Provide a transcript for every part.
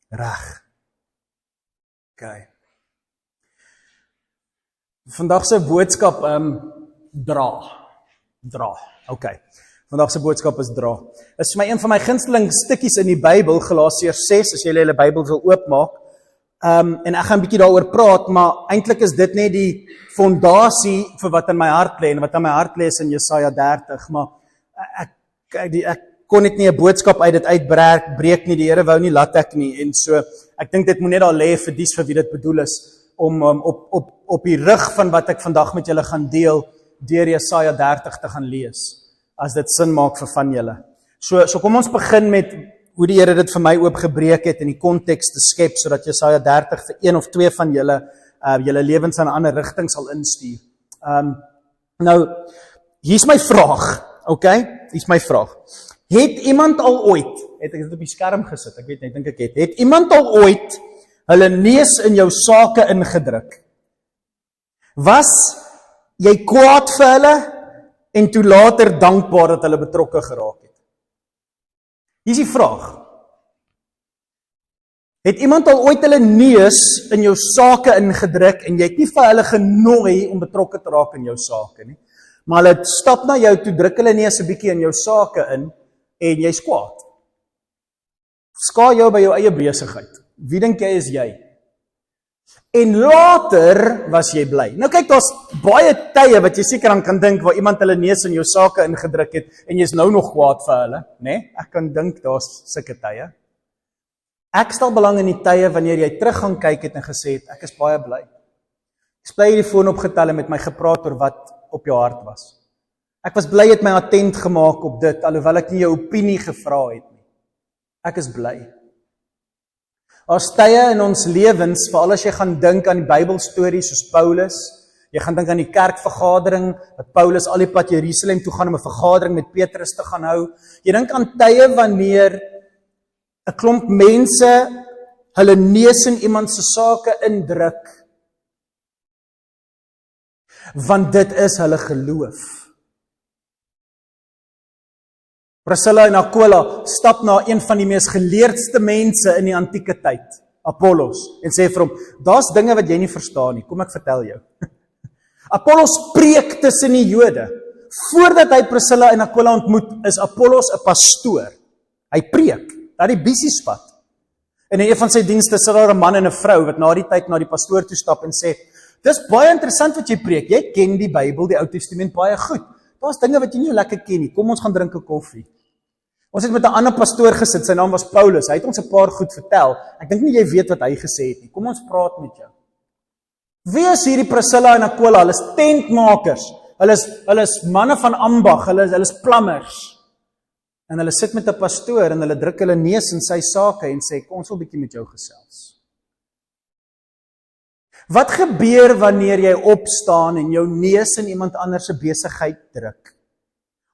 Reg. Okay. Vandag se boodskap, dra. Okay. Vandag se boodskap is dra. Dit is vir my een van my gunsteling stukkies in die Bybel, Galasiërs 6, as julle julle Bybel wil oopmaak. En ek gaan 'n bietjie daaroor praat, maar eintlik is dit net die fondasie vir wat in my hart lê, en wat in my hart lê is in Jesaja 30, maar ek kon net nie 'n boodskap uit dit uitbreek nie, die Here wou nie laat ek nie, en so, ek dink dit moet net daar lê vir dies vir wie dit bedoel is, om op die rug van wat ek vandag met julle gaan deel, deur Jesaja 30 te gaan lees, as dit sin maak vir van julle. So kom ons begin met hoe die Here dit vir my oopgebreek het en die konteks te skep, sodat Jesaja 30 vir een of twee van julle, julle lewens in 'n ander rigting sal instuur. Nou, hier's my vraag, okay? Hier's my vraag. Het iemand al ooit, het ek dit op die skerm gesit, ek weet nie, ek dink ek het iemand al ooit hulle neus in jou sake ingedruk? Was jy kwaad vir hulle en toe later dankbaar dat hulle betrokke geraak het? Hier is die vraag. Het iemand al ooit hulle neus in jou sake ingedruk en jy het nie vir hulle genooi om betrokke te raak in jou sake nie, maar hulle stap na jou toe, druk hulle neus 'n bietjie in jou sake in en jy's kwaad? Skaar jou by jou eie besigheid. Wie dink jy is jy? En later was jy bly. Nou kyk, daar's baie tye wat jy seker aan kan dink waar iemand hulle neus in jou sake ingedruk het en jy's nou nog kwaad vir hulle, né? Ek kan dink daar's sulke tye. Ek stel belang in die tye wanneer jy terug gaan kyk het en gesê het, ek is baie bly. Ek bly die foon opgetel en met my gepraat oor wat op jou hart was. Ek was bly het my attent gemaak op dit, alhoewel ek nie jou opinie gevra het nie. Ek is bly. Daar's tye in ons lewens, veral as jy gaan dink aan die Bybelstories soos Paulus, jy gaan dink aan die kerkvergadering, dat Paulus al die pad Jerusalem toe gaan om 'n vergadering met Petrus te gaan hou. Jy dink aan tye wanneer 'n klomp mense hulle neus in iemand se sake indruk, want dit is hulle geloof. Priscilla en Aquila stap na een van die mees geleerdste mense in die antieke tyd, Apollos, en sê vir hom, daar's dinge wat jy nie verstaan nie, kom ek vertel jou. Apollos preek tussen die Jode. Voordat hy Priscilla en Aquila ontmoet, is Apollos 'n pastoor. Hy preek, daar die bisiespad. En in een van sy dienste sit daar 'n man en 'n vrou, wat na die tyd na die pastoor toe stap en sê, dis baie interessant wat jy preek, jy ken die Bybel, die Ou Testament baie goed. Daar's dinge wat jy nie lekker ken nie, kom ons gaan drink 'n koffie. Ons het met 'n ander pastoor gesit, sy naam was Paulus, hy het ons 'n paar goed vertel, ek dink nie jy weet wat hy gesê het nie, kom ons praat met jou. Wie is hierdie Priscilla en Aquila? Hulle is tentmakers, hulle is manne van ambag, hulle is plammers, en hulle sit met 'n pastoor, en hulle druk hulle neus in sy sake, en sê, kom ons wil bietjie met jou gesels. Wat gebeur wanneer jy opstaan, en jou neus in iemand anders se besigheid druk?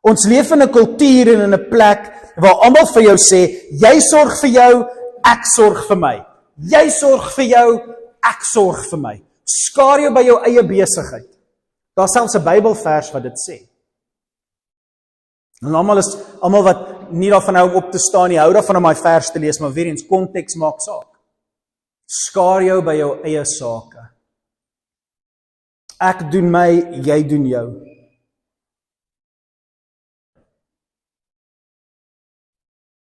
Ons leef in 'n kultuur en in 'n plek waar almal vir jou sê, jy sorg vir jou, ek sorg vir my. Jy sorg vir jou, ek sorg vir my. Skaar jou by jou eie besigheid. Daar's selfs 'n Bybelvers wat dit sê. En almal wat nie daarvan hou om op te staan nie, hou daarvan om daai vers te lees, maar weer eens, konteks maak saak. Skaar jou by jou eie sake. Ek doen my, jy doen jou.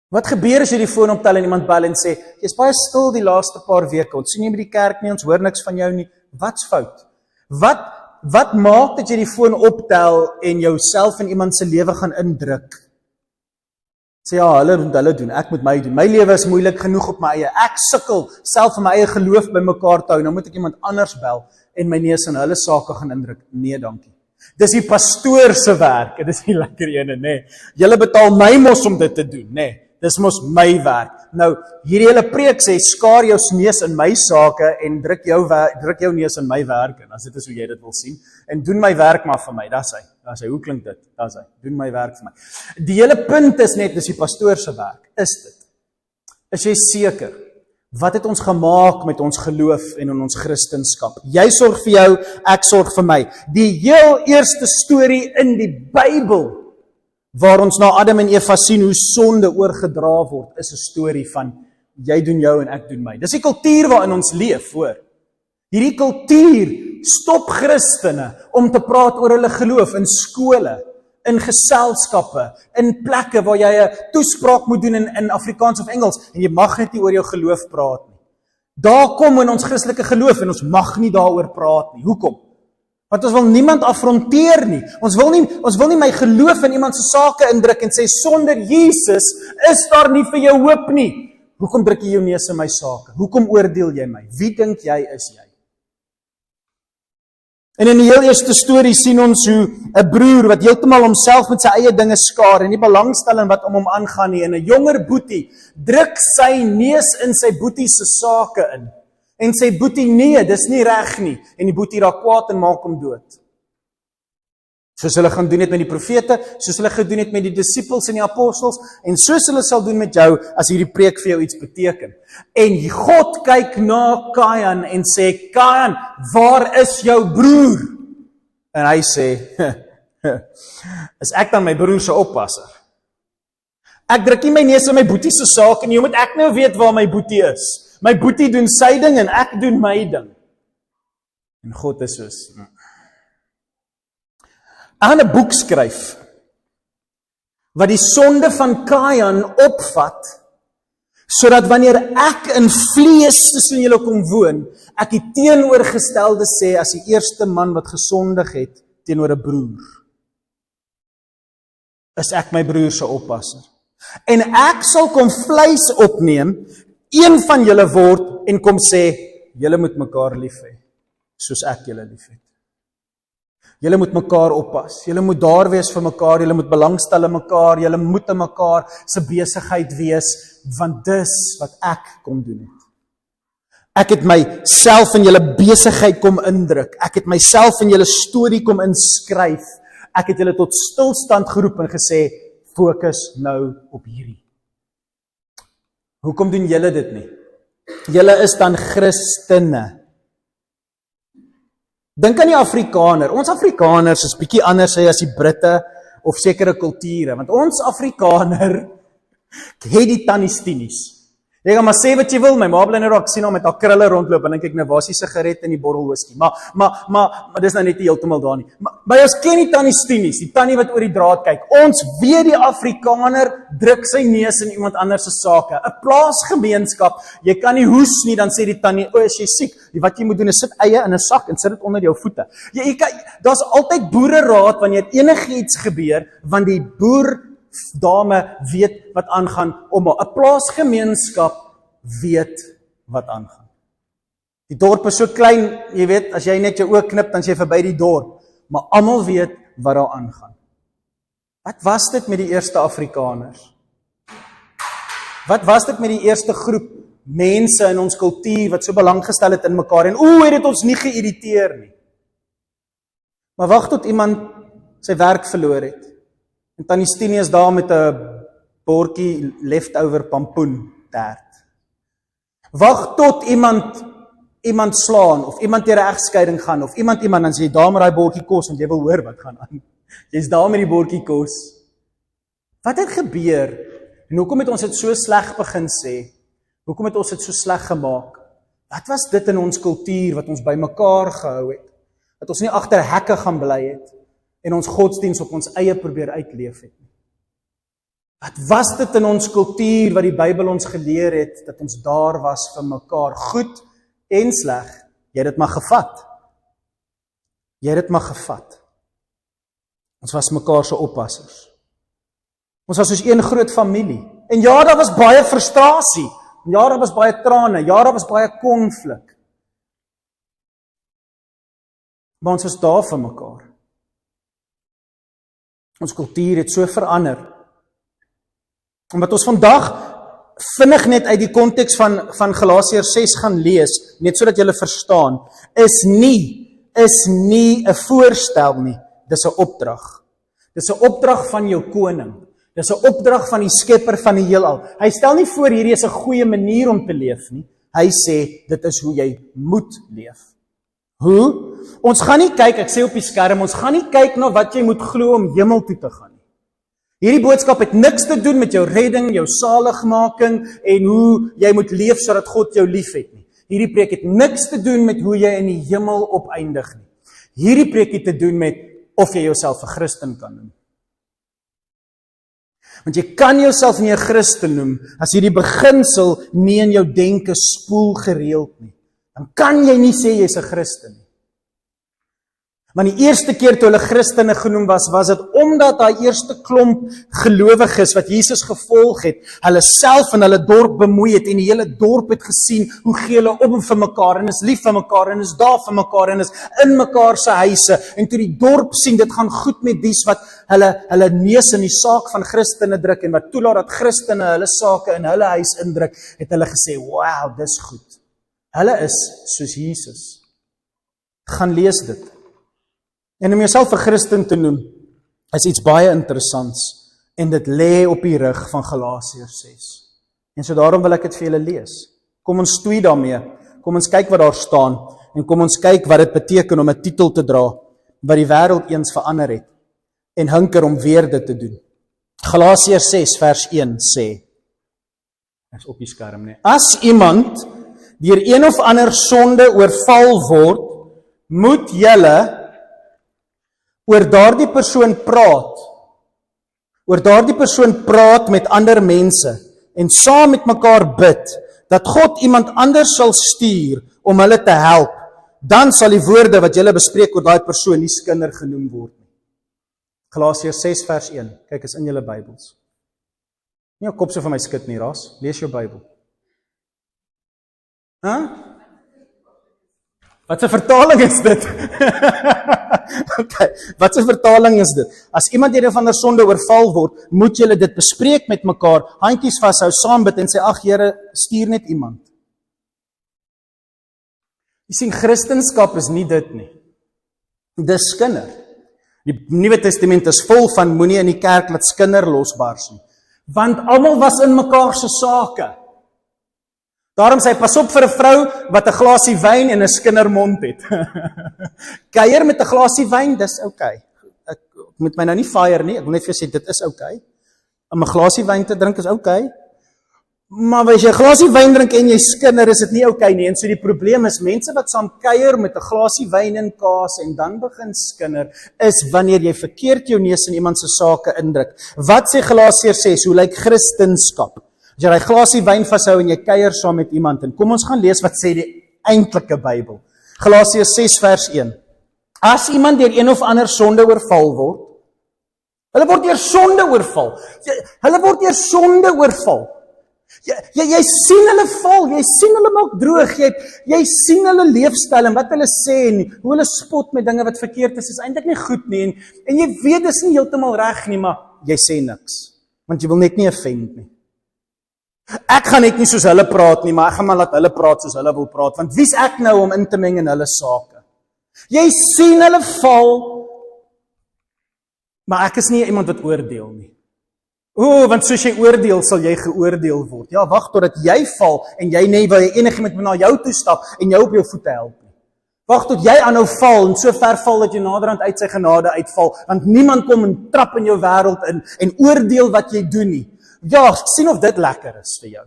Wat gebeur as jy die foon optel en iemand bel en sê, jy's baie stil die laaste paar weke, ons sien nie by die kerk nie, ons hoor niks van jou nie, wat's fout? Wat maak dat jy die foon optel en jouself in iemand se lewe gaan indruk? Sê ja, hulle doen, ek moet my doen, my lewe is moeilik genoeg op my eie, ek sukkel self in my eie geloof by mekaar te hou, nou moet ek iemand anders bel en my neus in hulle sake gaan indruk, nee dankie. Dis die pastoor se werk, dit is nie lekker ene, nee. Julle betaal my mos om dit te doen, nee. Dis mos my werk. Nou, hierdie hele preek sê, skaar jou neus in my sake en druk jou neus in my werk in, as dit is hoe jy dit wil sien, en doen my werk maar vir my, dis hy, hoe klink dit, dis hy, doen my werk vir my. Die hele punt is net, dis die pastoor se werk, is dit. Is jy seker? Wat het ons gemaak met ons geloof en in ons Christenskap? Jy sorg vir jou, ek sorg vir my. Die heel eerste storie in die Bybel, waar ons na Adam en Eva sien hoe sonde oorgedra word, is 'n storie van jy doen jou en ek doen my. Dis die kultuur waarin ons leef, hoor. Hierdie kultuur stop Christene om te praat oor hulle geloof in skole, in geselskappe, in plekke waar jy 'n toespraak moet doen in Afrikaans of Engels, en jy mag net nie oor jou geloof praat nie. Daar kom in ons Christelike geloof, en ons mag nie daaroor praat nie. Hoekom? Want ons wil niemand afronteer nie. Ons wil nie my geloof in iemand se sake indruk en sê, sonder Jesus is daar nie vir jou hoop nie. Hoekom druk jy jou neus in my sake? Hoekom oordeel jy my? Wie dink jy is jy? En in die heel eerste storie sien ons hoe 'n broer wat heeltemal homself met sy eie dinge skaar en nie belangstel in wat om hom aangaan nie, en 'n jonger boetie druk sy neus in sy boetie se sake in. En sê boetie, nee, dis nie reg nie. En die boetie raak kwaad en maak hom dood. Soos hulle gaan doen het met die profete, soos hulle gedoen het met die disippels en die apostels, en soos hulle sal doen met jou, as hierdie preek vir jou iets beteken. En God kyk na Kain en sê, Kain, waar is jou broer? En hy sê, is ek dan my broer se oppasser? Ek druk nie my neus in my boetie se saak, en jy moet ek nou weet waar my boetie is. My boetie doen sy ding en ek doen my ding. En God is soos, ek gaan 'n boek skryf, wat die sonde van Kain opvat, sodat wanneer ek in vlees tussen julle kom woon, ek die teenoorgestelde sê as die eerste man wat gesondig het teenoor 'n broer. Is ek my broer se oppasser. En ek sal kom vleis opneem, een van julle word en kom sê, julle moet mekaar lief hê, soos ek julle lief het. Julle moet mekaar oppas, julle moet daar wees vir mekaar, julle moet belangstel in mekaar, julle moet in mekaar se besigheid wees, want dis wat ek kom doen het. Ek het myself in julle besigheid kom indruk, ek het myself in julle storie kom inskryf, ek het julle tot stilstand geroep en gesê, fokus nou op hierdie. Hoekom doen julle dit nie? Julle is dan Christene. Dink aan die Afrikaner. Ons Afrikaners is bietjie anders as die Britte of sekere kulture, want ons Afrikaner het die tannies-tinies. Jy kan maar sê wat jy wil, my ma bly nou daar, ek sien haar met haar krulle rondloop, en dink ek, nou waar is die sigaret en die bottel whisky? Maar dis nou net nie heeltemal daar nie. Maar ons ken die tannies-tinies, die tannie wat oor die draad kyk. Ons weet die Afrikaner druk sy neus in iemand anders se sake. 'n Plaasgemeenskap, jy kan nie hoes nie, dan sê die tannie, o, as jy siek, wat jy moet doen is sit eie in 'n sak en sit dit onder jou voete. Daar's altyd boereraad wanneer enigiets gebeur, want die dame weet wat aangaan, om 'n plaasgemeenskap weet wat aangaan. Die dorp is so klein, jy weet, as jy net jou oë knip, dan is jy verby die dorp, maar almal weet wat daar aangaan. Wat was dit met die eerste Afrikaners? Wat was dit met die eerste groep mense in ons kultuur, wat so belang gestel het in mekaar, en het dit ons nie geïrriteer nie. Maar wag tot iemand sy werk verloor het, en tannie Stine is daar met 'n bordjie leftover pampoen tert. Wag tot iemand slaan, of iemand deur 'n egskeiding gaan, of iemand, dan sê jy, daar met daai bordjie kos, want jy wil hoor wat gaan aan. Jy's daar met die bordjie kos. Wat het gebeur? En hoekom het ons dit so sleg begin sê? Hoekom het ons dit so sleg gemaak? Wat was dit in ons kultuur wat ons by mekaar gehou het? Dat ons nie agter hekke gaan bly het en ons godsdiens op ons eie probeer uitleef het nie. Wat was dit in ons kultuur wat die Bybel ons geleer het, dat ons daar was vir mekaar, goed en sleg? Jy het dit maar gevat. Jy het dit maar gevat. Ons was mekaar se oppassers. Ons was soos een groot familie. En ja, daar was baie frustrasie. Ja, daar was baie trane. Ja, daar was baie konflik. Maar ons was daar vir mekaar. Ons kultuur het so verander. Omdat ons vandag vinnig net uit die konteks van Galasiërs 6 gaan lees, net sodat julle verstaan, is nie 'n voorstel nie, dis 'n opdrag. Dis 'n opdrag van jou koning. Dis 'n opdrag van die skepper van die heelal. Hy stel nie voor hierdie is 'n goeie manier om te leef nie. Hy sê dit is hoe jy moet leef. Hoe? Ons gaan nie kyk, ek sê op die skerm, ons gaan nie kyk na wat jy moet glo om hemel toe te gaan nie. Hierdie boodskap het niks te doen met jou redding, jou saligmaking en hoe jy moet leef sodat God jou liefhet nie. Hierdie preek het niks te doen met hoe jy in die hemel opeindig nie. Hierdie preek het te doen met of jy jouself 'n Christen kan noem. Want jy kan jouself nie 'n Christen noem as hierdie beginsel nie in jou denke spoel gereeld nie. Dan kan jy nie sê jy's 'n Christen nie. Want die eerste keer toe hulle Christene genoem was dit omdat daai eerste klomp gelowiges wat Jesus gevolg het, hulle self in hulle dorp bemoei het en die hele dorp het gesien hoe gee hulle om vir mekaar en is lief vir mekaar en is daar vir mekaar en is in mekaar se huise. En toe die dorp sien dit gaan goed met dies wat hulle neus in die saak van Christene druk en wat toelaat dat Christene hulle sake in hulle huis indruk, het hulle gesê, "Wow, dis goed." Hulle is soos Jesus. Gaan lees dit. En om jouself 'n Christen te noem, is iets baie interessants, en dit lê op die rug van Galasiërs 6. En so daarom wil ek dit vir julle lees. Kom ons stoei daarmee, kom ons kyk wat daar staan, en kom ons kyk wat dit beteken om 'n titel te dra, wat die wêreld eens verander het, en hunker om weer dit te doen. Galasiërs 6 vers 1 sê, is op die skerm nie, as iemand deur een of ander sonde oorval word, moet julle oor daardie persoon praat met ander mense en saam met mekaar bid, dat God iemand anders sal stuur om hulle te help, dan sal die woorde wat julle bespreek oor daai persoon nie skinder genoem word nie. Galasiërs 6 vers 1, kyk is in julle Bybels. Nie jou kop so van my skud nie, Ras, lees jou Bybel. Wat 'n vertaling is dit? Okay, wat 'n vertaling is dit? As iemand deur van 'n sonde oorval word, moet julle dit bespreek met mekaar, handjies vashou, saam bid en sê, ag Here, stuur net iemand. Jy sien, Christendom is nie dit nie. Dis skinder. Die Nuwe Testament is vol van moenie in die kerk laat skinder losbars nie. Want almal was in mekaar se sake. Daarom sê hy, pas op vir 'n vrou wat 'n glasie wyn en 'n skindermond het. Kuier met 'n glasie wyn, dis okay. Ek moet my nou nie fire nie, ek wil net vir sê, dit is okay. Om 'n glasie wyn te drink is okay. Maar as jy 'n glasie wyn drink en jy skinder, is dit nie okay nie. En so die probleem is, mense wat saam kuier met 'n glasie wyn en kaas en dan begin skinder, is wanneer jy verkeerd jou neus in iemand se sake indruk. Wat sê Galasiërs 6, hoe lyk Christendom? As jy 'n glasie wyn vashou en jy kuier saam met iemand, en kom ons gaan lees wat sê die eintlike Bybel. Galasiërs 6 vers 1. As iemand deur een of ander sonde oorval word, hulle word deur sonde oorval. Jy sien hulle val, jy sien hulle maak droog, jy sien hulle leefstyl en wat hulle sê en hoe hulle spot met dinge wat verkeerd is eintlik nie goed nie en jy weet dis nie heeltemal reg nie, maar jy sê niks, want jy wil net nie offend nie. Ek gaan net nie soos hulle praat nie, maar ek gaan maar laat hulle praat soos hulle wil praat, want wie's ek nou om in te meng in hulle sake? Jy sien hulle val, maar ek is nie iemand wat oordeel nie. Want soos jy oordeel, sal jy geoordeel word. Ja, wag totdat jy val, en jy nie wil enigiemand na jou toe stap, en jou op jou voete help nie. Wag tot jy aanhou val, en so ver val, dat jy naderhand uit sy genade uitval, want niemand kom en trap in jou wêreld in, en oordeel wat jy doen nie. Ja, sien of dit lekker is vir jou.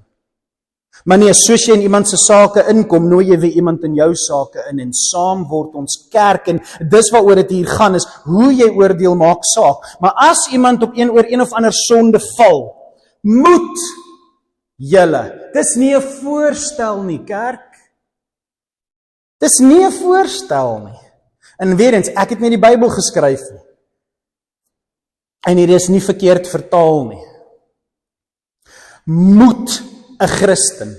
Maar nee, soos jy in iemand se sake inkom, nooi jy weer iemand in jou sake in, en saam word ons kerk, en dis waaroor dit hier gaan, is hoe jy oordeel maak saak. Maar as iemand oor een of ander sonde val, moet julle, dis nie 'n voorstel nie, kerk. Dis nie 'n voorstel nie. En weer eens, ek het nie die Bybel geskryf nie. En hier is nie verkeerd vertaal nie. Moet 'n Christen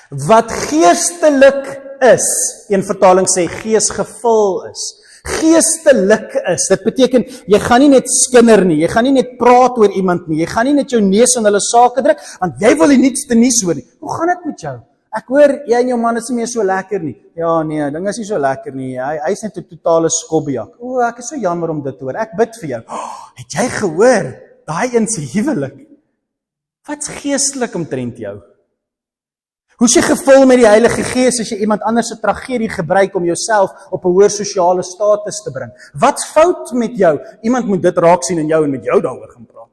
wat geestelik is, een vertaling sê geesgevul is, geestelik is, dit beteken, jy gaan nie net skinder nie, jy gaan nie net praat oor iemand nie, jy gaan nie net jou neus in hulle sake druk, want jy wil die nuutste nuus hoor nie. Hoe gaan dit met jou? Ek hoor, jy en jou man is nie meer so lekker nie. Ja nee, ding is nie so lekker nie, hy is net 'n totale skobbejak. Ek is so jammer om dit te hoor, ek bid vir jou. Het jy gehoor, daai een se huwelik? Wat's geestelik omtrent jou? Hoe is jy gevul met die Heilige Gees as jy iemand anders se tragedie gebruik om jouself op 'n hoër sosiale status te bring? Wat's fout met jou? Iemand moet dit raak sien in jou en met jou daaroor gaan praat.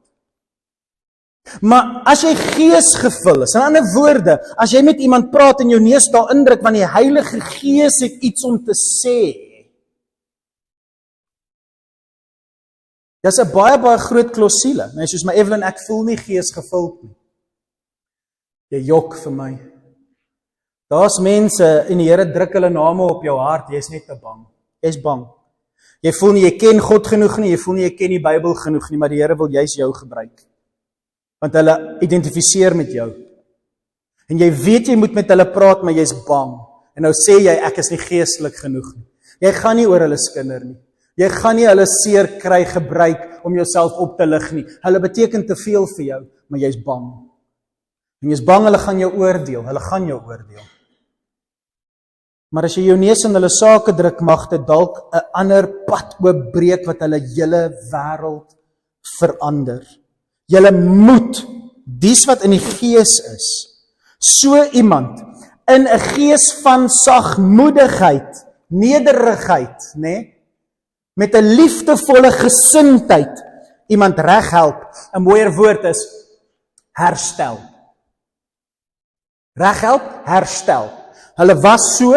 Maar as jy Gees gevul is, in ander woorde, as jy met iemand praat en jou neus daar indruk want die Heilige Gees het iets om te sê. Dis 'n baie groot klousule. Nee, soos my Evelyn, ek voel nie Gees gevuld nie. Jy jok vir my. Daar's mense en die Here druk hulle name op jou hart, jy's net te bang. Jy's bang. Jy voel nie jy ken God genoeg nie, jy voel nie jy ken die Bybel genoeg nie, maar die Here wil juis jou gebruik. Want hulle identifiseer met jou. En jy weet jy moet met hulle praat, maar jy's bang. En nou sê jy, ek is nie geestelik genoeg nie. Jy gaan nie oor hulle skinder nie. Jy gaan nie hulle seer kry gebruik om jouself op te lig nie. Hulle beteken te veel vir jou, maar jy's bang. En jy's bang hulle gaan jou oordeel, hulle gaan jou oordeel. Maar as jy jou neus in hulle sake druk, mag dit dalk 'n ander pad oopbreek wat hulle hele wêreld verander. Julle moet, dies wat in die Gees is, so iemand in 'n gees van sagmoedigheid, nederigheid, né? Met 'n liefdevolle gesindheid iemand reghelp. 'n Mooier woord is herstel. Reghelp, herstel. Hulle was so,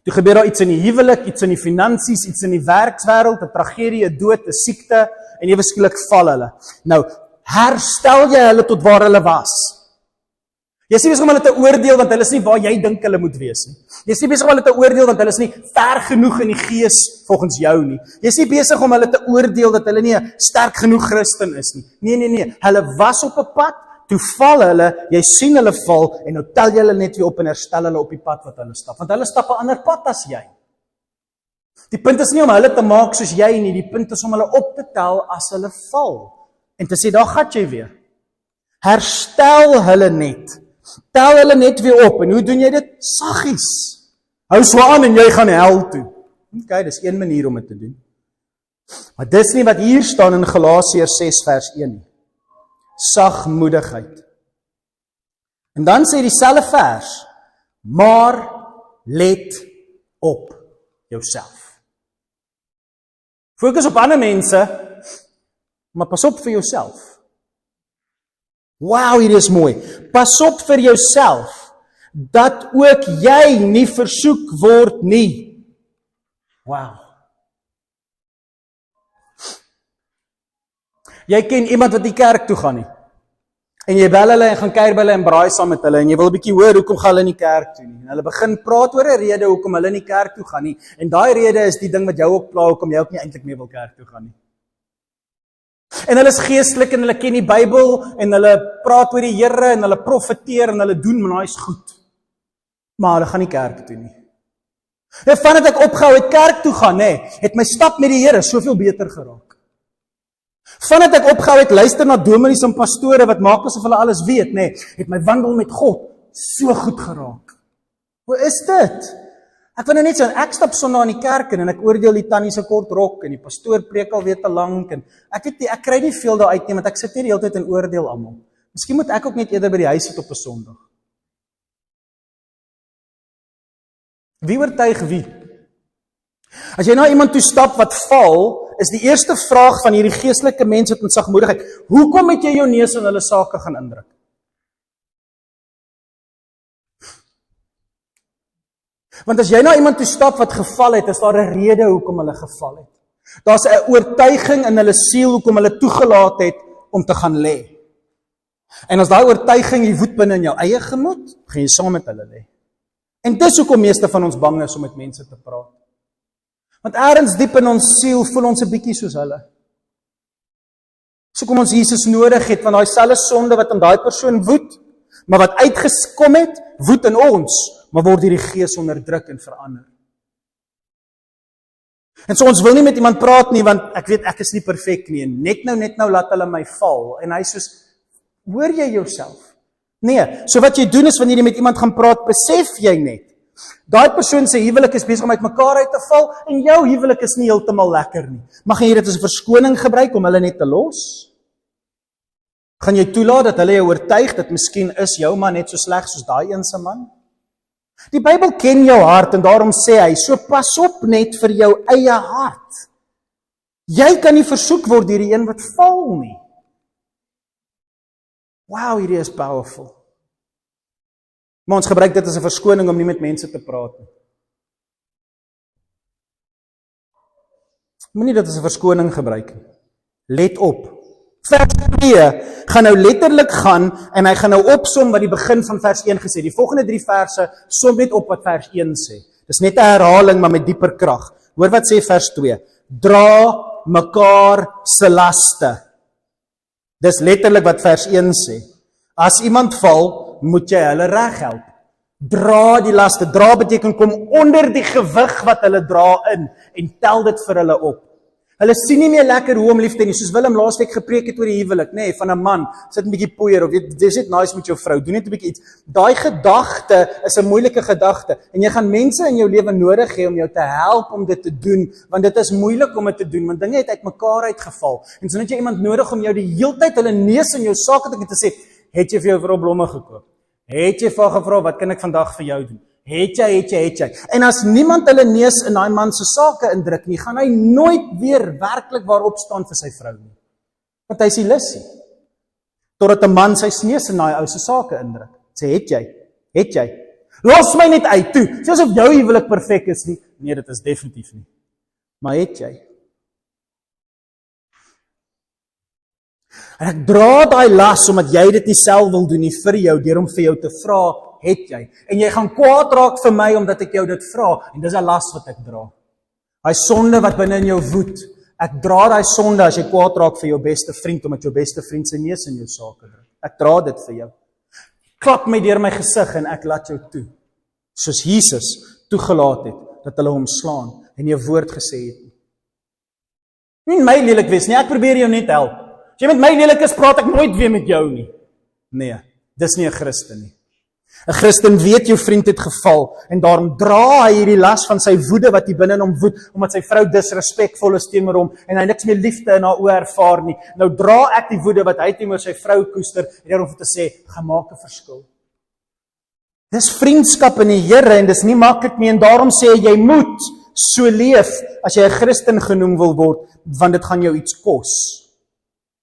toe gebeur daar iets in die huwelik, iets in die finansies, iets in die werkswêreld, 'n tragedie, 'n dood, 'n siekte, en ewe skielik val hulle. Nou, herstel jy hulle tot waar hulle was. Jy is nie besig om hulle te oordeel, want hulle is nie waar jy dink hulle moet wees nie. Jy is nie besig om hulle te oordeel, want hulle is nie ver genoeg in die Gees volgens jou nie. Jy is nie besig om hulle te oordeel, dat hulle nie 'n sterk genoeg Christen is nie. Nee. Hulle was op 'n pad, toe val hulle, jy sien hulle val, en nou tel jy hulle net weer op en herstel hulle op die pad wat hulle stap. Want hulle stap 'n ander pad as jy. Die punt is nie om hulle te maak soos jy nie, die punt is om hulle op te tel as hulle val. En te sê, daar gat jy weer. Herstel hulle net. Tel hulle net weer op. En hoe doen jy dit? Saggies. Hou so aan en jy gaan hel toe. Okay, dis een manier om dit te doen. Maar dis nie wat hier staan in Galasiërs 6 vers 1 nie. Sagmoedigheid. En dan sê dieselfde vers, maar let op jouself. Fokus op ander mense, maar pas op vir jouself. Wow, hier is mooi. Pas op vir jouself, dat ook jy nie versoek word nie. Wow. Jy ken iemand wat nie kerk toe gaan nie. En jy bel hulle en gaan kuier by hulle en braai saam met hulle en jy wil 'n bietjie hoor hoekom gaan hulle nie kerk toe nie. En hulle begin praat oor 'n rede hoekom hulle nie kerk toe gaan nie. En daai rede is die ding wat jou ook pla hoekom jy ook nie eintlik meer wil kerk toe gaan nie. En hulle is geestelik en hulle ken die Bybel en hulle praat oor die Here en hulle profeteer en hulle doen maar is goed. Maar hulle gaan nie kerk toe nie. En vandat ek opgehou het kerk toe gaan, het my stap met die Here soveel beter geraak. Vandat ek opgehou het luister na dominees en pastore wat maak asof hulle alles weet, het my wandel met God so goed geraak. Hoe is dit? Ek wil nou net sê, ek stap Sondag in die kerk en ek oordeel die tannie se kort rok en die pastoor preek al weer te lank en ek weet nie, ek kry nie veel daar uit nie, want ek sit nie die hele tyd en oordeel almal. Miskien moet ek ook net eerder by die huis sit op 'n Sondag. Wie oortuig wie? As jy na iemand toe stap wat val, is die eerste vraag van hierdie geestelike mense met sagmoedigheid, hoekom het jy jou neus in hulle sake gaan indruk? Want as jy na iemand toe stap wat geval het, is daar 'n rede hoekom hulle geval het. Daar's 'n oortuiging in hulle siel hoekom hulle toegelaat het om te gaan lê. En as daai oortuiging die woed binne in jou eie gemoed, gaan jy saam met hulle lê. En dis hoekom meeste van ons bang is om met mense te praat. Want ergens diep in ons siel voel ons 'n bietjie soos hulle. So kom ons Jesus nodig het, want daai selfe sonde wat in daai persoon woed, maar wat uitgeskom het, woed in ons, maar word hierdie gees onderdruk en verander. En so ons wil nie met iemand praat nie, want ek weet ek is nie perfek nie, en net nou laat hulle my val, en hy soos, hoor jy jouself? Nee, so wat jy doen is, wanneer jy met iemand gaan praat, besef jy net, daai persoon se huwelik is besig om uit mekaar uit te val, en jou huwelik is nie heeltemal lekker nie. Mag jy dit as 'n verskoning gebruik om hulle net te los? Gaan jy toelaat dat hulle jou oortuig dat miskien is jou man net so sleg soos daai een se man? Die Bybel ken jou hart en daarom sê hy, so pas op net vir jou eie hart. Jy kan nie versoek word deur die een wat val nie. Wow, hierdie is powerful. Maar ons gebruik dit as 'n verskoning om nie met mense te praat nie. Moenie dit as 'n verskoning gebruik nie. Let op. Vers 2 gaan nou letterlik gaan en hy gaan nou opsom wat die begin van vers 1 gesê. Die volgende 3 verse som net op wat vers 1 sê. Dis net 'n herhaling maar met dieper krag. Hoor wat sê vers 2. Dra mekaar se laste. Dis letterlik wat vers 1 sê. As iemand val, moet jy hulle reghelp. Dra die laste. Dra beteken kom onder die gewig wat hulle dra in en tel dit vir hulle op. Hulle sien nie meer lekker hoe om lief te hê nie, soos Willem laasweek gepreek het oor die huwelik, nê, van 'n man, sit 'n bietjie poeier of dis net nice met jou vrou, doen net 'n bietjie iets. Daai gedagte is 'n moeilike gedagte en jy gaan mense in jou lewe nodig hê om jou te help om dit te doen, want dit is moeilik om dit te doen, want dinge het uitmekaar uitgeval. En so het jy iemand nodig om jou die heeltyd hulle neus in jou sake te sê, het jy vir jou vrou blomme gekoop? Het jy vir haar gevra wat kan ek vandag vir jou doen? Het jy. En as niemand hulle neus in daai man se sake indruk nie, gaan hy nooit weer werklik waarop staan vir sy vrou nie. Want hy is die lissie. Totdat 'n man sy neus in daai ou se sake indruk. Sê, het jy. Los my net uit toe. Sê asof jou huwelik perfek is nie. Nee, dit is definitief nie. Maar het jy? En ek dra daai las omdat jy dit nie self wil doen nie vir jou, deur om vir jou te vra, het jy. En jy gaan kwaad raak vir my omdat ek jou dit vra, en dis 'n las wat ek dra. Daai sonde wat binne in jou woed, ek dra daai sonde as jy kwaad raak vir jou beste vriend, omdat jou beste vriend sy neus in jou sake druk. Ek dra dit vir jou. Klap my deur my gesig en ek laat jou toe. Soos Jesus toegelaat het, dat hulle hom slaan, en jy woord gesê het. Nie my lelik wees nie, ek probeer jou net help. As jy met my lelik is, praat ek nooit weer met jou nie. Nee, dis nie 'n Christen nie. 'n Christen weet jou vriend het geval en daarom dra hy hierdie las van sy woede wat hy binne in hom woed, omdat sy vrou disrespekvol is teenoor hom en hy niks meer liefde in haar oë ervaar nie. Nou dra ek die woede wat hy teenoor sy vrou koester en daarom te sê, gaan maak 'n verskil. Dis vriendskap in die Here en dis nie maklik nie en daarom sê hy, jy moet so leef as jy 'n Christen genoem wil word, want dit gaan jou iets kos.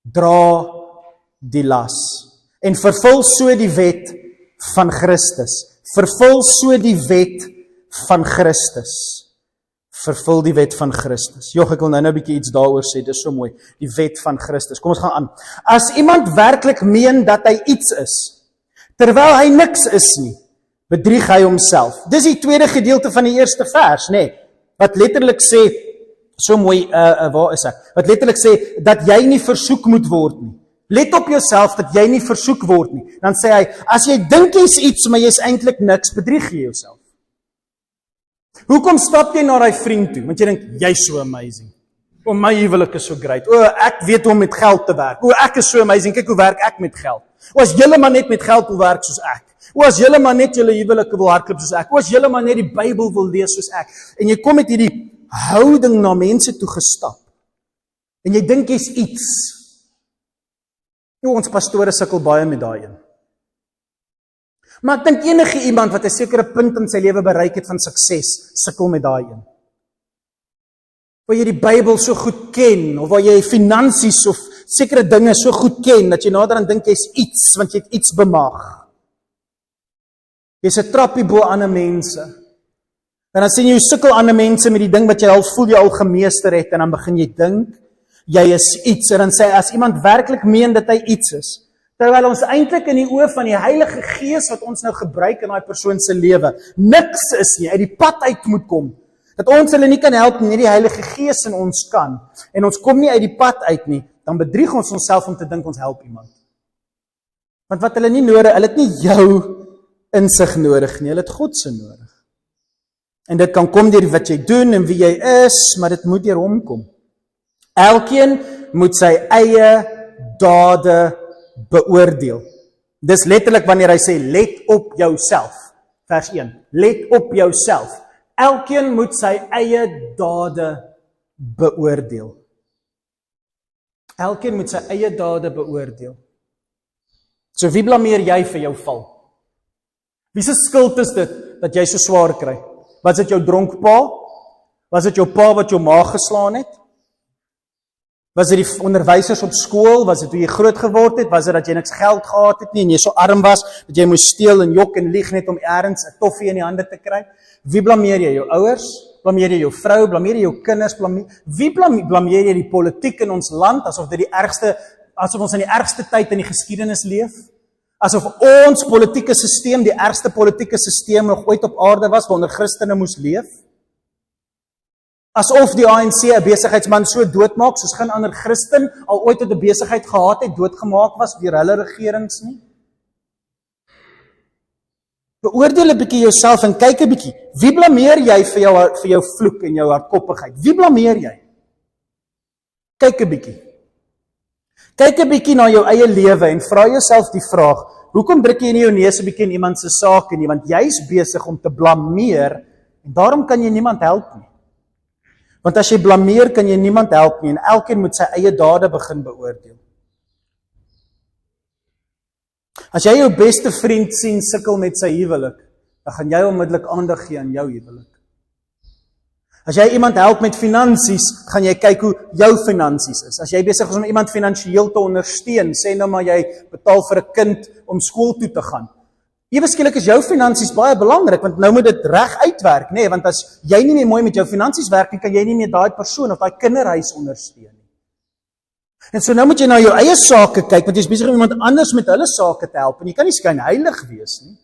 Dra die las en vervul so die wet van Christus. Vervul so die wet van Christus. Vervul die wet van Christus. Jog, ek wil nou 'n bietjie iets daaroor sê, dis so mooi. Die wet van Christus. Kom ons gaan aan. As iemand werklik meen dat hy iets is, terwyl hy niks is nie, bedrieg hy homself. Dis die tweede gedeelte van die eerste vers, nê? Wat letterlik sê, so mooi, waar is ek? Wat letterlik sê, dat jy nie versoek moet word nie. Let op jouself dat jy nie versoek word nie. Dan sê hy, as jy dink jy's iets, maar jy's eintlik niks, bedrieg jy jouself. Hoekom stap jy na daai vriend toe? Want jy dink, jy's so amazing. O, my huwelik is so great. O, ek weet hoe om met geld te werk. O, ek is so amazing. Kyk hoe werk ek met geld. O, as julle maar net met geld wil werk soos ek. O, as julle maar net julle huwelike wil hardloop soos ek. O, as julle maar net die Bybel wil lees soos ek. En jy kom met hierdie houding na mense toe gestap. En jy dink jy's iets. Ons pastore sukkel baie met daai een. Maar ek dink enige iemand wat 'n sekere punt in sy lewe bereik het van sukses, sukkel met daai een. Waar jy die Bybel so goed ken, of waar jy finansies of sekere dinge so goed ken, dat jy nader aan dink jy's iets, want jy het iets bemag. Jy's 'n trappie bo ander mense. En dan sien jy sukkel ander mense met die ding wat jy al voel jy al gemeester het, en dan begin jy dink, jy is iets, en dan sê, as iemand werklik meen dat hy iets is, terwyl ons eintlik in die oë van die Heilige Gees wat ons nou gebruik in daai persoon se lewe, niks is nie, uit die pad uit moet kom, dat ons hulle nie kan help nie, die Heilige Gees in ons kan, en ons kom nie uit die pad uit nie, dan bedrieg ons onsself om te dink ons help iemand. Want wat hulle nie nodig, hulle het nie jou insig nodig nie, hulle het God se nodig. En dit kan kom deur wat jy doen en wie jy is, maar dit moet deur hom kom. Elkeen moet sy eie dade beoordeel. Dis letterlik wanneer hy sê, let op jouself. Vers 1, let op jouself. Elkeen moet sy eie dade beoordeel. Elkeen moet sy eie dade beoordeel. So wie blameer jy vir jou val? Wie se skuld is dit dat jy so swaar kry? Was dit jou dronk pa? Was dit jou pa wat jou maag geslaan het? Was dit die onderwysers op skool? Was dit hoe jy groot geword het? Was dit dat jy niks geld gehad het nie en jy so arm was dat jy moes steel en jok en lieg net om eers 'n toffie in die hande te kry? Wie blameer jy? Jou ouers? Blameer jy jou vrou? Blameer jy jou kinders? Wie blameer jy die politiek in ons land asof ons in die ergste tyd in die geskiedenis leef? Asof ons politieke sisteem die ergste politieke sisteem nog ooit op aarde was waaronder Christene moes leef? Asof die ANC 'n besigheidsman so doodmaak soos geen ander Christen al ooit 'n besigheid gehad het, doodgemaak was deur hulle regerings nie. Beoordeel 'n bietjie jouself en kyk 'n bietjie. Wie blameer jy vir jou vloek en jou hardkoppigheid? Wie blameer jy? Kyk 'n bietjie. Kyk 'n bietjie na jou eie lewe en vra jouself die vraag: hoekom druk jy nie jou neus 'n bietjie in iemand se sake nie? Want jy's besig om te blameer en daarom kan jy niemand help nie. Want as jy blameer, kan jy niemand help nie en elkeen moet sy eie dade begin beoordeel. As jy jou beste vriend sien sukkel met sy huwelik, dan gaan jy onmiddellik aandag gee aan jou huwelik. As jy iemand help met finansies, gaan jy kyk hoe jou finansies is. As jy besig is om iemand finansiëel te ondersteun, sê nou maar jy betaal vir 'n kind om skool toe te gaan. Ewe skielik is jou finansies baie belangrik, want nou moet dit reg uitwerk, nê? Want as jy nie meer mooi met jou finansies werk nie, kan jy nie meer daai persoon of daai kinderhuis ondersteun nie. En so nou moet jy na jou eie sake kyk, want jy is besig om iemand anders met hulle sake te help, en jy kan nie skynheilig wees nie.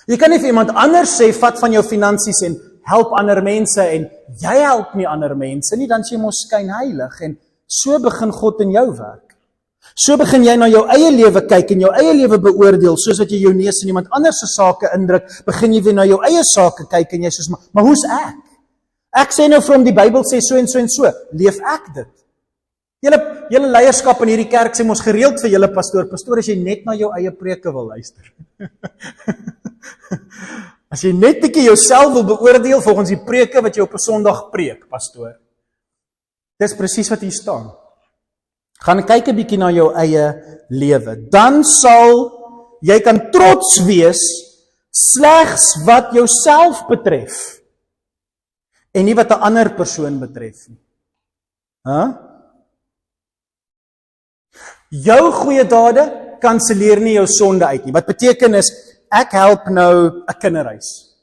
Jy kan nie vir iemand anders sê, vat van jou finansies en help ander mense, en jy help nie ander mense nie, dan is jy mos skynheilig, en so begin God in jou werk. So begin jy na jou eie lewe kyk en jou eie lewe beoordeel, soos wat jy jou neus in iemand anders se sake indruk, begin jy weer na jou eie sake kyk en jy sê, maar hoe's ek? Ek sê nou vir hom die Bybel sê so en so en so, leef ek dit? Julle leierskap in hierdie kerk sê mos gereeld vir julle pastoor, as jy net na jou eie preke wil luister. As jy net bietjie jouself wil beoordeel volgens die preke wat jy op 'n Sondag preek, pastoor. Dis presies wat hier staan. Gaan kyk 'n bietjie na jou eie lewe. Dan sal jy kan trots wees slegs wat jouself betref en nie wat 'n ander persoon betref nie. Jou goeie dade kanselleer nie jou sonde uit nie. Wat beteken is, ek help nou 'n kinderhuis.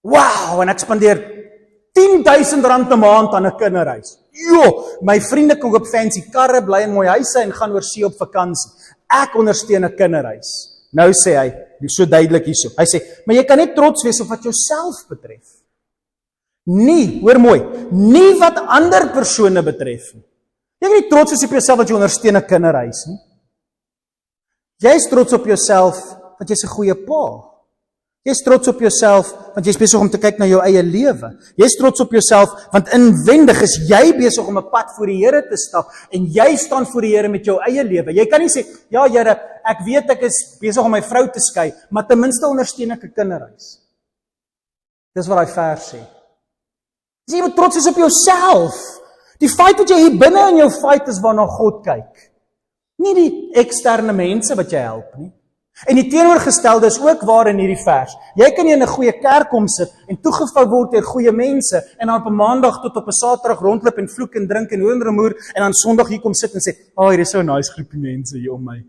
Wow, en ek spandeer R10,000 'n maand aan 'n kinderhuis. My vriende koop fancy karre, bly in mooi huise en gaan oor see op vakansie. Ek ondersteun 'n kinderhuis. Nou sê hy, so duidelik hierso. Hy sê, maar jy kan net trots wees op wat jouself betref. Nie, hoor mooi, nie wat ander persone betref nie. Jy kan nie trots wees op jouself wat jy ondersteun 'n kinderhuis nie. Jy is trots op jouself want jy's 'n goeie pa. Jy is trots op jouself want jy is besig om te kyk na jou eie lewe. Jy is trots op jouself want inwendig is jy besig om 'n pad voor die Here te stap en jy staan voor die Here met jou eie lewe. Jy kan nie sê, ja Here, ek weet ek is besig om my vrou te skei, maar ten minste ondersteun ek 'n kinderhuis. Dis wat daai vers sê. Jy moet trots wees op jouself. Die feit dat jy hier binne in jou fight is waarna God kyk. Nie die eksterne mense wat jy help nie. En die teenoorgestelde is ook waar in hierdie vers. Jy kan in 'n goeie kerk kom sit en toegevou word deur goeie mense en dan op 'n Maandag tot op 'n Saterdag rondloop en vloek en drink en hoendermoer en dan Sondag hier kom sit en sê, hier is so 'n nice groepie mense hier om my.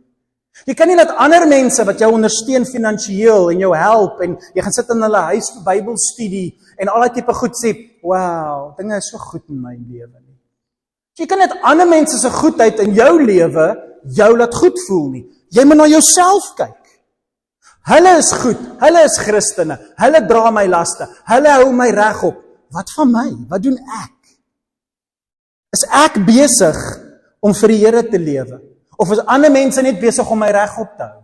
Jy kan nie laat ander mense wat jou ondersteun finansiëel en jou help en jy gaan sit in hulle huis vir Bybelstudie en al daai tipe goed sê, wow, dinge is so goed in my lewe nie. Jy kan net ander mense se goedheid in jou lewe jou laat goed voel nie. Jy moet na jouself kyk. Hulle is goed, hulle is Christene, hulle dra my laste, hulle hou my regop. Wat van my? Wat doen ek? Is ek besig om vir die Here te lewe? Of is ander mense net besig om my regop te hou?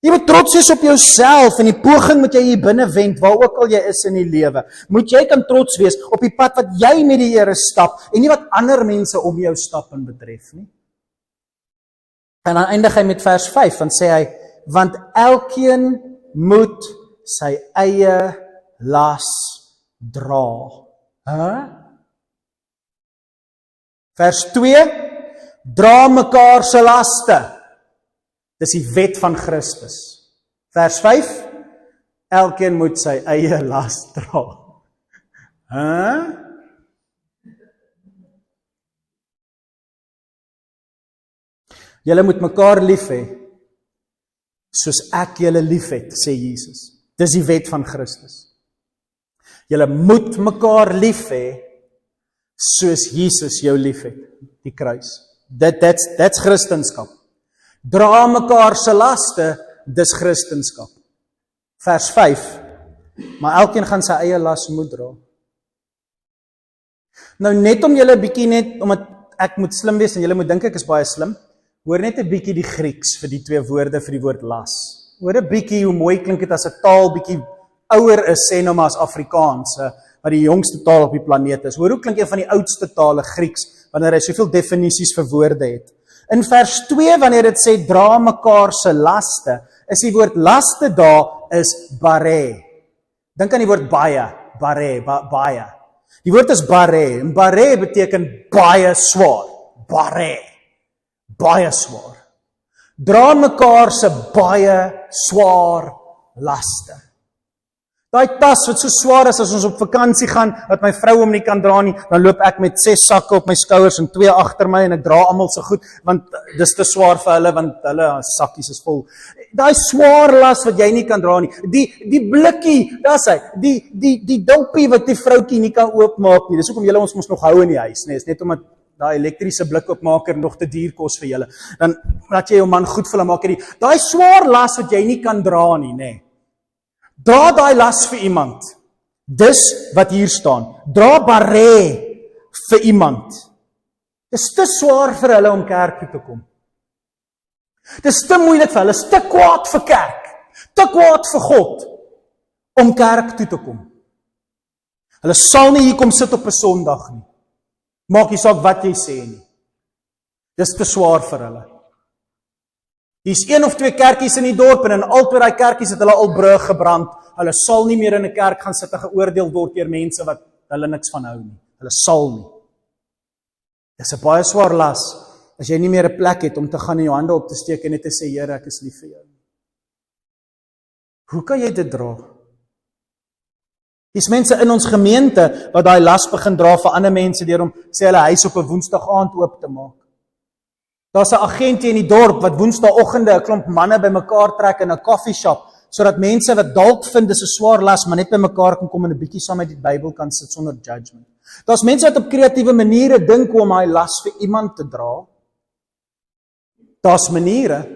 Jy moet trots wees op jouself en die poging moet jy hier binne wend, waar ook al jy is in die lewe. Moet jy kan trots wees op die pad wat jy met die Here stap en nie wat ander mense om jou stap en betref nie. En dan eindig hy met vers 5, want sê hy, want elkeen moet sy eie las dra. Vers 2, dra mekaar se laste. Dis die wet van Christus. Vers 5, elkeen moet sy eie las dra. Julle moet mekaar lief hê, soos ek julle lief het, sê Jesus. Dis die wet van Christus. Julle moet mekaar lief hê, soos Jesus jou lief het, die kruis. That's Christenskap. Dra mekaar se laste, dis Christenskap. Vers 5, maar elkeen gaan sy eie las moet dra. Nou net om julle bietjie net, omdat ek moet slim wees en julle moet dink ek is baie slim, hoor net 'n bietjie die Grieks vir die twee woorde vir die woord las. Hoor 'n bietjie hoe mooi klink dit as 'n taal bietjie ouer is, sê nou maar as Afrikaans, wat die jongste taal op die planeet is. Hoor hoe klink een van die oudste tale Grieks, wanneer hy soveel definisies vir woorde het. In vers 2, wanneer dit sê, dra mekaar se laste, is die woord laste daar is bare. Dink aan die woord baie, baie. Die woord is bare, en bare beteken baie swaar, baie swaar. Dra mekaar se baie swaar laste. Daai tas wat so swaar is as ons op vakansie gaan, wat my vrou hom nie kan dra nie, dan loop ek met 6 sakke op my skouers en 2 agter my en ek dra almal so goed, want dis te swaar vir hulle, want hulle sakkies is vol. Daai swaar las wat jy nie kan dra nie, die blikkie, daar's hy, die dopie wat die vroutjie nie kan oopmaak nie, dis hoekom julle ons mos nog hou in die huis, nee, is net omdat daai elektriese blikoopmaker nog te duur kos vir julle, dan laat jy jou man goed vir hulle maak, daai swaar las wat jy nie kan dra nie, nee. Dra daai las vir iemand. Dis wat hier staan. Dra bare vir iemand. Dis te swaar vir hulle om kerk toe te kom. Dis te moeilik vir hulle, is te kwaad vir kerk, te kwaad vir God om kerk toe te kom. Hulle sal nie hier kom sit op 'n Sondag nie. Maak nie saak wat jy sê nie. Dis te swaar vir hulle. Hier's 1 of 2 kerkies in die dorp en in albei daai kerkies het hulle al brug gebrand. Hulle sal nie meer in 'n kerk gaan sit en geoordeel word deur mense wat hulle niks van hou nie. Hulle sal nie. Dis 'n baie swaar las as jy nie meer 'n plek het om te gaan en jou hande op te steek en net te sê, Here, ek is lief vir jou. Hoe kan jy dit dra? Dis mense in ons gemeente wat daai las begin dra vir ander mense deur om sê hulle huis op 'n Woensdag aand oop te maak. Daar's 'n agent in die dorp wat Woensdagoggende 'n klomp manne bymekaar trek in 'n koffieshop, sodat mense wat dalk vind dis 'n swaar las, maar net bymekaar kan kom en 'n bietjie saam met die Bybel kan sit sonder judgment. Daar's mense wat op kreatiewe maniere dink hoe om daai las vir iemand te dra. Daar's maniere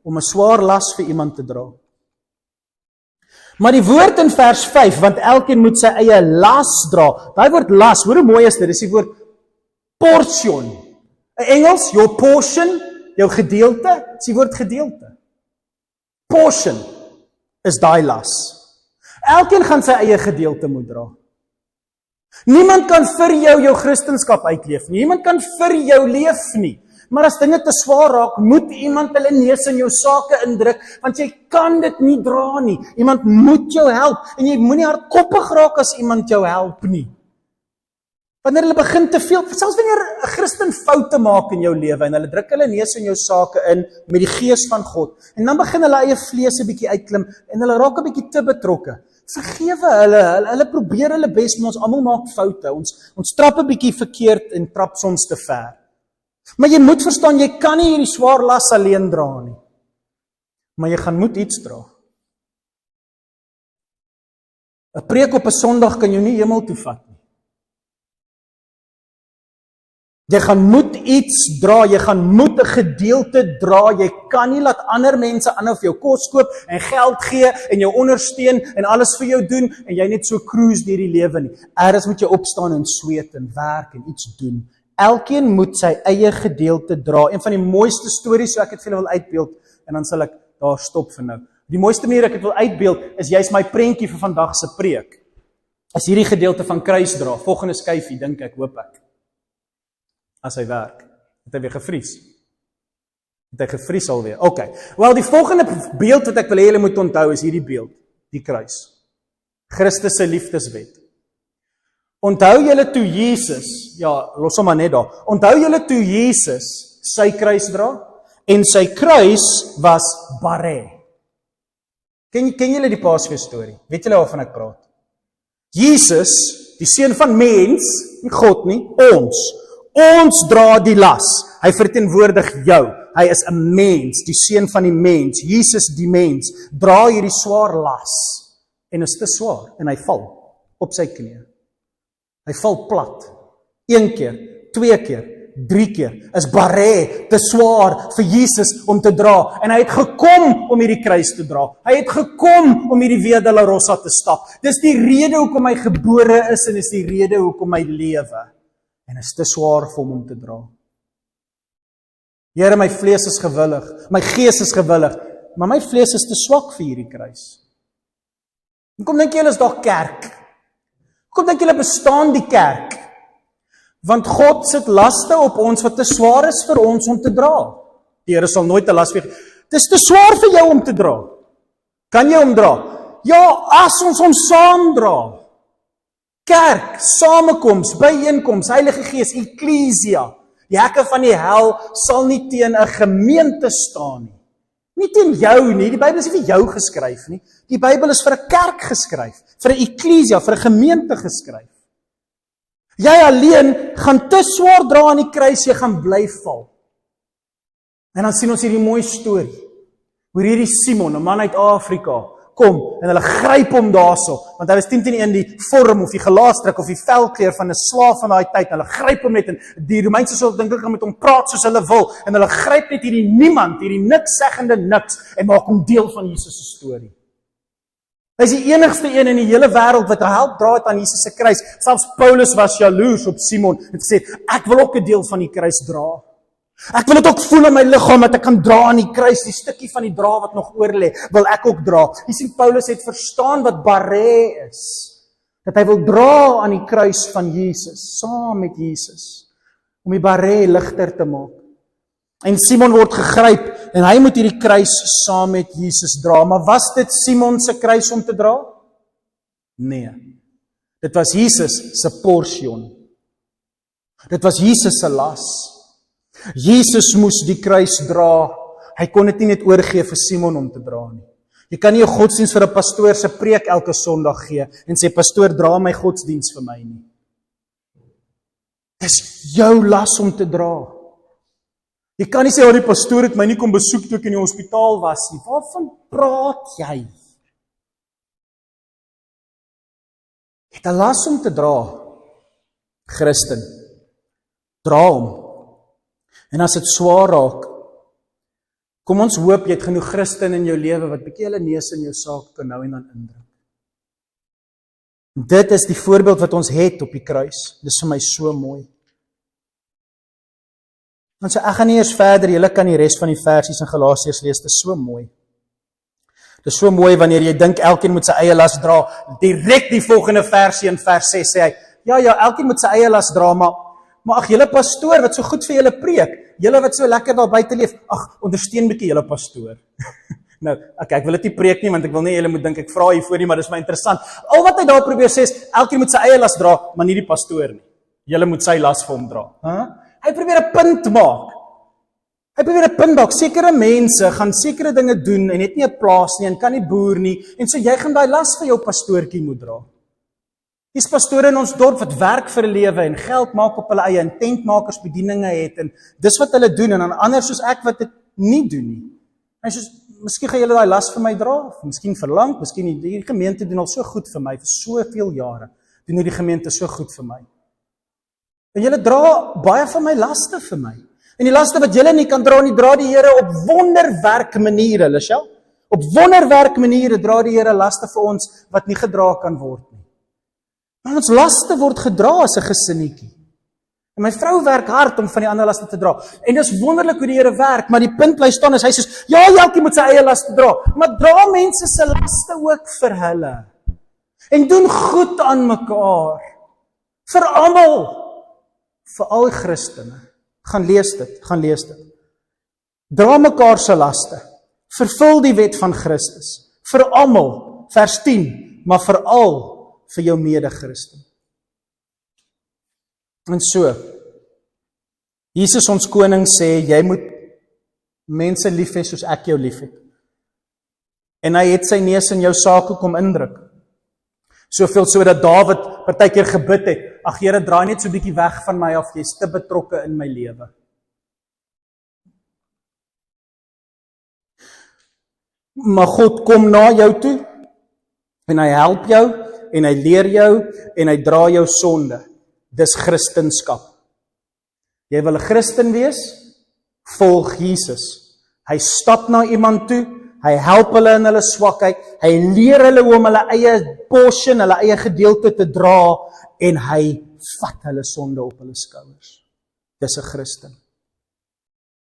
om 'n swaar las vir iemand te dra. Maar die woord in vers 5, want elkeen moet sy eie las dra. Daai woord las, hoor hoe mooi is dit, dis die woord portion. In Engels, your portion, jou gedeelte, is die woord gedeelte. Portion is daai las. Elkeen gaan sy eie gedeelte moet dra. Niemand kan vir jou Christenskap uitleef nie. Niemand kan vir jou leef nie. Maar as dinge te swaar raak, moet iemand hulle neus in jou sake indruk, want jy kan dit nie dra nie. Iemand moet jou help, en jy moenie hardkoppig raak as iemand jou help nie. Wanneer hulle begin te veel, selfs wanneer 'n Christen foute maak in jou lewe, en hulle druk hulle neus in jou sake in, met die gees van God, en dan begin hulle eie vlees 'n bietjie uitklim, en hulle raak 'n bietjie te betrokke. Vergewe hulle probeer hulle bes, maar ons almal maak foute, ons trap 'n bietjie verkeerd, en trap soms te ver. Maar jy moet verstaan, jy kan nie hierdie swaar las alleen dra nie. Maar jy gaan moet iets dra. 'n Preek op 'n Sondag kan jou nie hemel toe vat nie. Jy gaan moet iets dra, jy gaan moet 'n gedeelte dra, jy kan nie laat ander mense aanhou vir jou kos koop en geld gee en jou ondersteun en alles vir jou doen en jy net so cruise deur die lewe nie. Eers moet jy opstaan en sweet en werk en iets doen. Elkeen moet sy eie gedeelte dra. Een van die mooiste stories, so ek het vir julle wil uitbeeld, en dan sal ek daar stop vir nou. Die mooiste manier ek het wil uitbeeld, is juist my prentjie vir vandag se preek. As hierdie gedeelte van kruis dra, volgende skyfie, dink ek, hoop ek. As hy werk. Het hy weer gevries? Het hy gevries alweer? Ok. Wel, die volgende beeld wat ek wil hê julle moet onthou, is hierdie beeld. Die kruis. Christus se liefdeswet. Onthou julle toe Jesus, ja, los hom maar net daar. Onthou julle toe Jesus sy kruis dra? en sy kruis was baré. Ken julle die Paasfees storie? Weet julle waarvan ek praat? Jesus, die seun van mens, nie God nie, ons dra die las. Hy verteenwoordig jou. Hy is 'n mens, die seun van die mens. Jesus die mens dra hierdie swaar las en is te swaar en hy val op sy knieë. Hy val plat. 1 keer, 2 keer, 3 keer. Is baré te swaar vir Jesus om te dra en hy het gekom om hierdie kruis te dra. Hy het gekom om hierdie Via Dolorosa te stap. Dis die rede hoekom hy gebore is en is die rede hoekom hy lewe. En is te swaar vir hom om te dra. Here, my vlees is gewillig, my gees is gewillig, maar my vlees is te swak vir hierdie kruis. Hoekom dink julle is daar kerk? Hoekom dink julle bestaan die kerk? Want God sit laste op ons wat te swaar is vir ons om te dra. Die Here sal nooit 'n las vir. Dis te swaar vir jou om te dra. Kan jy hom dra? Ja, as ons hom saam dra. Kerk, samekoms, byeenkoms, Heilige Gees, Eklesia. Die hekke van die hel sal nie teen 'n gemeente staan nie. Nie teen jou nie, die Bybel is nie vir jou geskryf nie. Die Bybel is vir 'n kerk geskryf, vir 'n eklesia, vir 'n gemeente geskryf. Jy alleen gaan te swaar dra aan die kruis, jy gaan bly val. En dan sien ons hierdie mooi storie, hoe hierdie Simon, 'n man uit Afrika, kom en hulle gryp hom daarso, want hy was 10-1 die vorm of die gelaasdruk of die velkleur van 'n slaaf van daai tyd. Hulle gryp hom net en die Romeinse soldaat dink hulle met hom praat soos hulle wil en hulle gryp net hierdie niemand, hierdie niks seggende niks en maak hom deel van Jesus se storie. Hy is die enigste een in die hele wêreld wat help dra het aan Jesus se kruis. Selfs Paulus was jaloers op Simon en gesê, ek wil ook 'n deel van die kruis dra. Ek wil dit ook voel in my liggaam dat ek kan dra aan die kruis, die stukkie van die dra wat nog oor lê, wil ek ook dra. Jy sien, Paulus het verstaan wat baré is. Dat hy wil dra aan die kruis van Jesus, saam met Jesus, om die baré ligter te maak. En Simon word gegryp en hy moet hierdie kruis saam met Jesus dra. Maar was dit Simon se kruis om te dra? Nee. Dit was Jesus se porsion. Dit was Jesus se las. Jesus moes die kruis dra. Hy kon dit nie net oorgee vir Simon om te dra nie. Jy kan nie 'n godsdiens vir 'n pastoor se preek elke Sondag gee en sê pastoor, dra my godsdiens vir my nie. Dis jou las om te dra. Jy kan nie sê die pastoor het my nie kom besoek toe ek in die hospitaal was nie. Waarvan praat jy? Jy het 'n las om te dra. Christen, dra hom. En as dit swaar raak, kom ons hoop jy het genoeg Christen in jou lewe wat bietjie hulle neus in jou saak kan nou en dan indruk. Dit is die voorbeeld wat ons het op die kruis. Dis vir my so mooi. Want so ek gaan nie eers verder, julle kan die res van die versies in Galasiërs lees, dit is so mooi. Dit is so mooi wanneer jy dink elkeen moet sy eie las dra. Direk die volgende versie in vers 6 sê hy, ja, elkeen moet sy eie las dra, maar ag, julle pastoor wat so goed vir julle preek, julle wat so lekker daar buite leef, ag, ondersteun bietjie julle pastoor. Nou, ek wil dit nie preek nie, want ek wil nie julle moet dink ek vra hiervoor nie, maar dis my interessant. Al wat hy daar probeer sê is, elkeen moet sy eie las dra, maar nie die pastoor nie. Julle moet sy las vir hom dra. Hy probeer 'n punt maak. Sekere mense gaan sekere dinge doen en het nie 'n plaas nie en kan nie boer nie, en so jy gaan daai las vir jou pastoortjie moet dra. Dis pastore in ons dorp wat werk vir 'n lewe en geld maak op hulle eie, en tentmakers bedieninge het, en dis wat hulle doen, en dan ander soos ek wat dit nie doen nie. En soos, miskien gaan julle daai las vir my dra, of miskien verlang, miskien die gemeente doen al so goed vir my, vir soveel jare, doen die gemeente so goed vir my. En julle dra baie van my laste vir my. En die laste wat julle nie kan dra nie, dra die Here op wonderwerk maniere, Michelle. Op wonderwerk maniere dra die Here laste vir ons wat nie gedra kan word nie. Maar ons laste word gedra as 'n gesinnetjie. En my vrou werk hard om van die ander laste te dra. En dis wonderlik hoe die Here werk, maar die punt bly staan is hy sê, ja, elkeen moet sy eie laste dra, maar dra mense se laste ook vir hulle. En doen goed aan mekaar. Vir almal. Vir al Christene. Gaan lees dit. Dra mekaar se laste. Vervul die wet van Christus. Vir almal, vers 10, maar veral vir jou mede-Christen. En so, Jesus ons koning sê, jy moet mense lief hê soos ek jou lief het. En hy het sy neus in jou sake kom indruk. Soveel so dat Dawid partykeer gebid het, ag Here, draai net so 'n bietjie weg van my af, jy's te betrokke in my lewe. Maar God kom na jou toe, en hy help jou, en hy leer jou, en hy dra jou sonde. Dis Christenskap. Jy wil 'n Christen wees? Volg Jesus. Hy stap na iemand toe, hy help hulle in hulle swakheid, hy leer hulle hoe om hulle eie portion, hulle eie gedeelte te dra, en hy vat hulle sonde op hulle skouers. Dis 'n Christen.